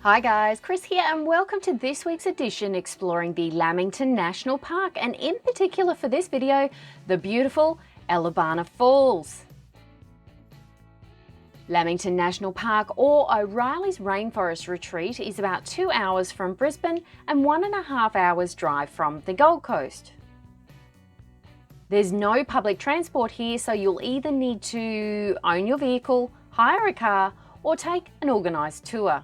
Hi guys, Chris here and welcome to this week's edition exploring the Lamington National Park and in particular for this video, the beautiful Elabana Falls. Lamington National Park or O'Reilly's Rainforest Retreat is about 2 hours from Brisbane and 1.5 hours drive from the Gold Coast. There's no public transport here, so you'll either need to own your vehicle, hire a car or take an organised tour.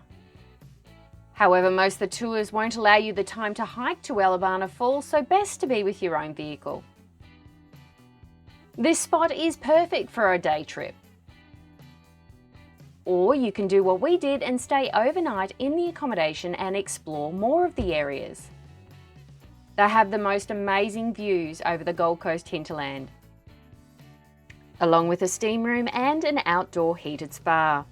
However, most of the tours won't allow you the time to hike to Elabana Falls, so best to be with your own vehicle. This spot is perfect for a day trip. Or you can do what we did and stay overnight in the accommodation and explore more of the areas. They have the most amazing views over the Gold Coast Hinterland, along with a steam room and an outdoor heated spa.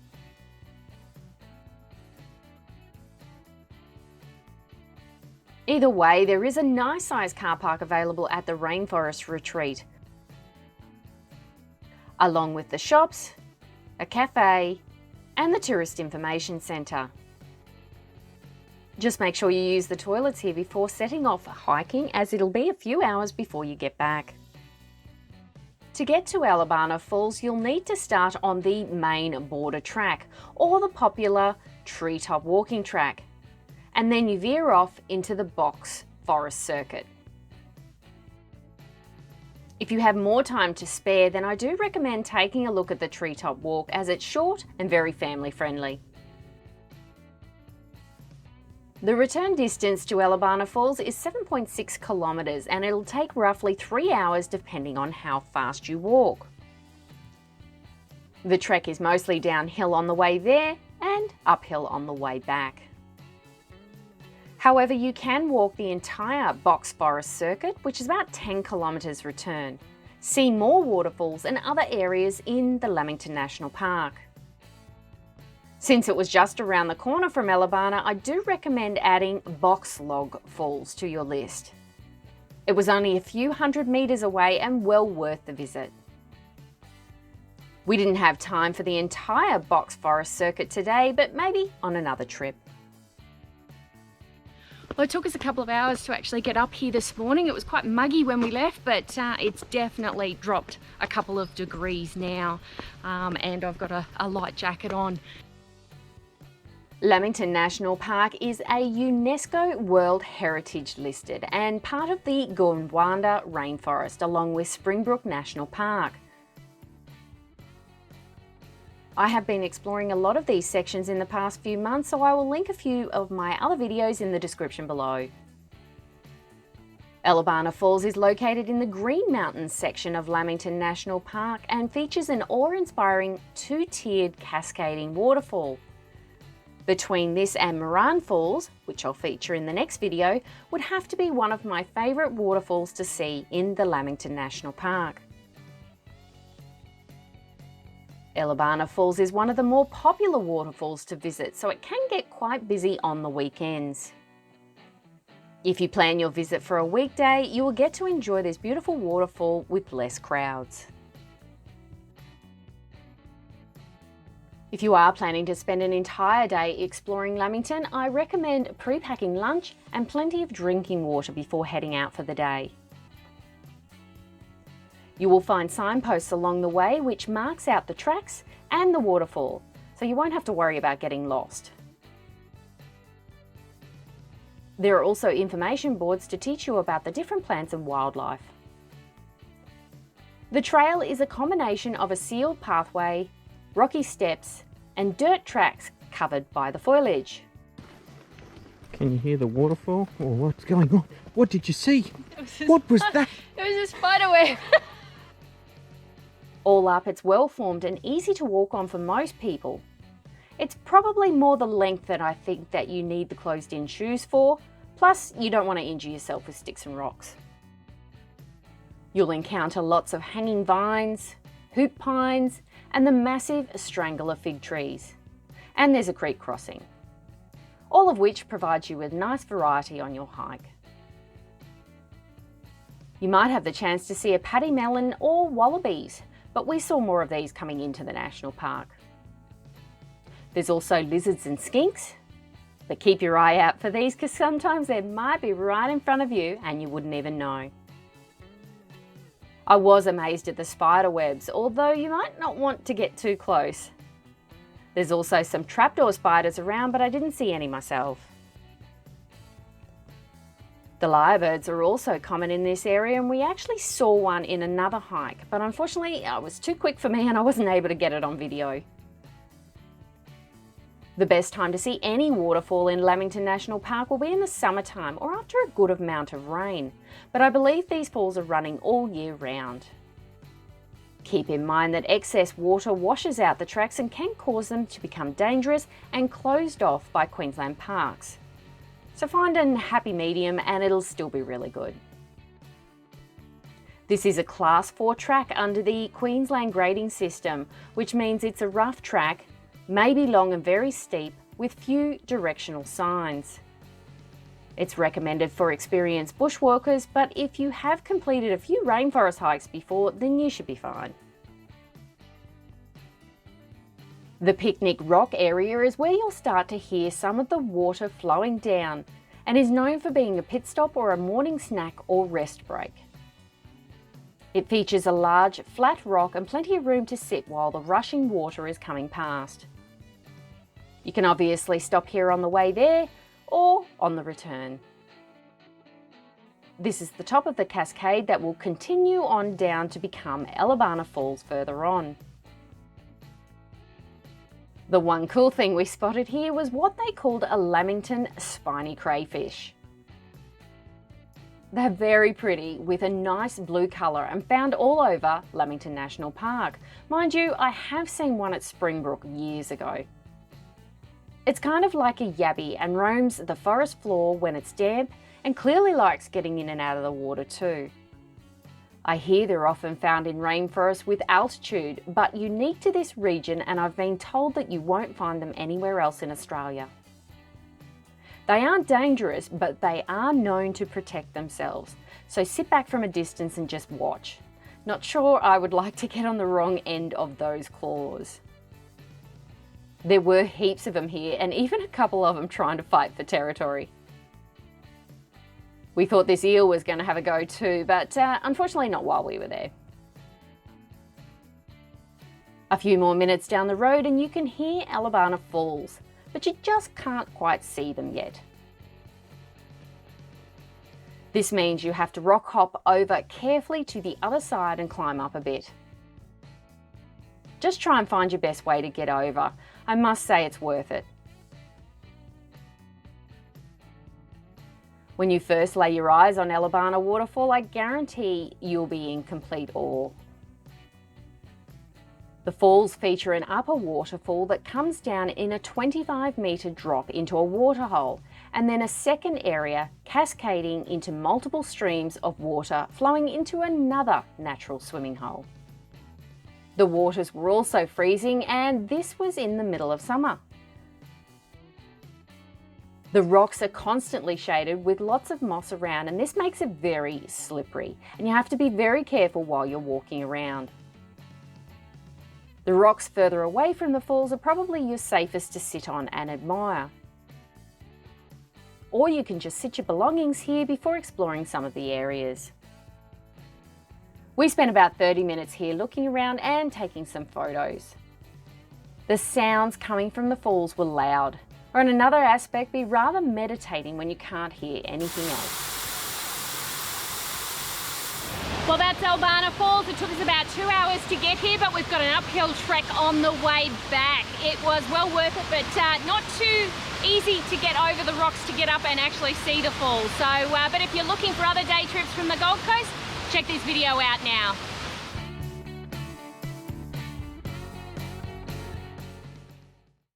Either way, there is a nice sized car park available at the Rainforest Retreat, along with the shops, a cafe, and the Tourist Information Centre. Just make sure you use the toilets here before setting off hiking, as it'll be a few hours before you get back. To get to Elabana Falls, you'll need to start on the main border track or the popular treetop walking track, and then you veer off into the box forest circuit. If you have more time to spare, then I do recommend taking a look at the treetop walk, as it's short and very family friendly. The return distance to Elabana Falls is 7.6 kilometres and it'll take roughly 3 hours depending on how fast you walk. The trek is mostly downhill on the way there and uphill on the way back. However, you can walk the entire box forest circuit, which is about 10 kilometres return, see more waterfalls and other areas in the Lamington National Park. Since it was just around the corner from Elabana, I do recommend adding Box Log Falls to your list. It was only a few hundred metres away and well worth the visit. We didn't have time for the entire box forest circuit today, but maybe on another trip. Well, it took us a couple of hours to actually get up here this morning. It was quite muggy when we left, but it's definitely dropped a couple of degrees now, and I've got a light jacket on. Lamington National Park is a UNESCO World Heritage listed and part of the Gondwana Rainforest, along with Springbrook National Park. I have been exploring a lot of these sections in the past few months, so I will link a few of my other videos in the description below. Elabana Falls is located in the Green Mountains section of Lamington National Park and features an awe-inspiring two-tiered cascading waterfall. Between this and Moran Falls, which I'll feature in the next video, would have to be one of my favourite waterfalls to see in the Lamington National Park. Elabana Falls is one of the more popular waterfalls to visit, so it can get quite busy on the weekends. If you plan your visit for a weekday, you will get to enjoy this beautiful waterfall with less crowds. If you are planning to spend an entire day exploring Lamington, I recommend pre-packing lunch and plenty of drinking water before heading out for the day. You will find signposts along the way which marks out the tracks and the waterfall, so you won't have to worry about getting lost. There are also information boards to teach you about the different plants and wildlife. The trail is a combination of a sealed pathway, rocky steps and dirt tracks covered by the foliage. Can you hear the waterfall? Or what's going on? What did you see? What was that? It was a spider web. All up, it's well formed and easy to walk on for most people. It's probably more the length that I think that you need the closed-in shoes for, plus you don't want to injure yourself with sticks and rocks. You'll encounter lots of hanging vines, hoop pines and the massive strangler fig trees. And there's a creek crossing, all of which provides you with nice variety on your hike. You might have the chance to see a paddy melon or wallabies, but we saw more of these coming into the national park. There's also lizards and skinks, But keep your eye out for these because sometimes they might be right in front of you and you wouldn't even know. I was amazed at the spider webs, although you might not want to get too close. There's also some trapdoor spiders around, but I didn't see any myself. The lyrebirds are also common in this area, and we actually saw one in another hike, but unfortunately it was too quick for me and I wasn't able to get it on video. The best time to see any waterfall in Lamington National Park will be in the summertime or after a good amount of rain, but I believe these falls are running all year round. Keep in mind that excess water washes out the tracks and can cause them to become dangerous and closed off by Queensland parks. So find a happy medium and it'll still be really good. This is a Class 4 track under the Queensland grading system, which means it's a rough track, maybe long and very steep, with few directional signs. It's recommended for experienced bushwalkers, but if you have completed a few rainforest hikes before, then you should be fine. The Picnic Rock area is where you'll start to hear some of the water flowing down and is known for being a pit stop or a morning snack or rest break. It features a large, flat rock and plenty of room to sit while the rushing water is coming past. You can obviously stop here on the way there or on the return. This is the top of the cascade that will continue on down to become Elabana Falls further on. The one cool thing we spotted here was what they called a Lamington spiny crayfish. They're very pretty with a nice blue colour and found all over Lamington National Park. Mind you, I have seen one at Springbrook years ago. It's kind of like a yabby and roams the forest floor when it's damp and clearly likes getting in and out of the water too. I hear they're often found in rainforest with altitude, but unique to this region, and I've been told that you won't find them anywhere else in Australia. They aren't dangerous, but they are known to protect themselves, so sit back from a distance and just watch. Not sure I would like to get on the wrong end of those claws. There were heaps of them here, and even a couple of them trying to fight for territory. We thought this eel was going to have a go too, but unfortunately not while we were there. A few more minutes down the road and you can hear Elabana Falls, but you just can't quite see them yet. This means you have to rock hop over carefully to the other side and climb up a bit. Just try and find your best way to get over. I must say it's worth it. When you first lay your eyes on Elabana Waterfall, I guarantee you'll be in complete awe. The falls feature an upper waterfall that comes down in a 25-metre drop into a waterhole, and then a second area cascading into multiple streams of water flowing into another natural swimming hole. The waters were also freezing, and this was in the middle of summer. The rocks are constantly shaded with lots of moss around, and this makes it very slippery, and you have to be very careful while you're walking around. The rocks further away from the falls are probably your safest to sit on and admire. Or you can just sit your belongings here before exploring some of the areas. We spent about 30 minutes here looking around and taking some photos. The sounds coming from the falls were loud, or in another aspect, be rather meditating when you can't hear anything else. Well, that's Elabana Falls. It took us about 2 hours to get here, but we've got an uphill trek on the way back. It was well worth it, but not too easy to get over the rocks to get up and actually see the falls. So, but if you're looking for other day trips from the Gold Coast, check this video out now.